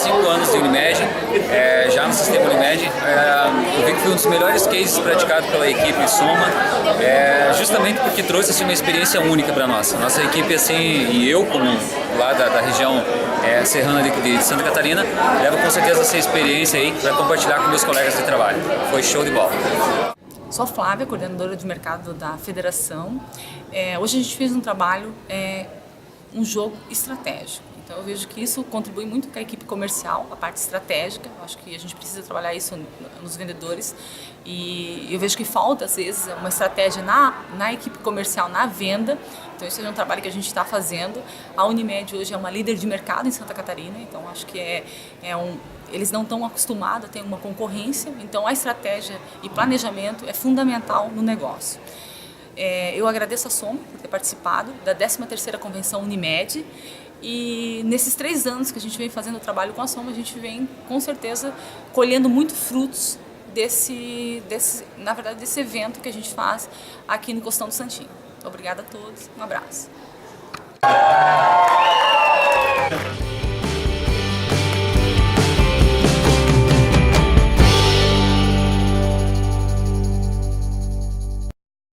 5 anos de Unimed, já no sistema Unimed. Eu vi que foi um dos melhores cases praticados pela equipe Soma, justamente porque trouxe assim, uma experiência única para nós. Nossa equipe, assim, e eu como lá da região serrana de Santa Catarina, levo com certeza essa experiência aí para compartilhar com meus colegas de trabalho. Foi show de bola. Sou a Flávia, coordenadora de mercado da federação. Hoje a gente fez um trabalho, um jogo estratégico. Então eu vejo que isso contribui muito com a equipe comercial, a parte estratégica. Eu acho que a gente precisa trabalhar isso nos vendedores. E eu vejo que falta, às vezes, uma estratégia na equipe comercial, na venda. Então esse é um trabalho que a gente está fazendo. A Unimed hoje é uma líder de mercado em Santa Catarina, então acho que eles não estão acostumados a ter uma concorrência, então a estratégia e planejamento é fundamental no negócio. Eu agradeço a Soma por ter participado da 13ª Convenção Unimed e nesses 3 anos que a gente vem fazendo o trabalho com a Soma, a gente vem com certeza colhendo muito frutos desse evento que a gente faz aqui no Costão do Santinho. Obrigada a todos, um abraço.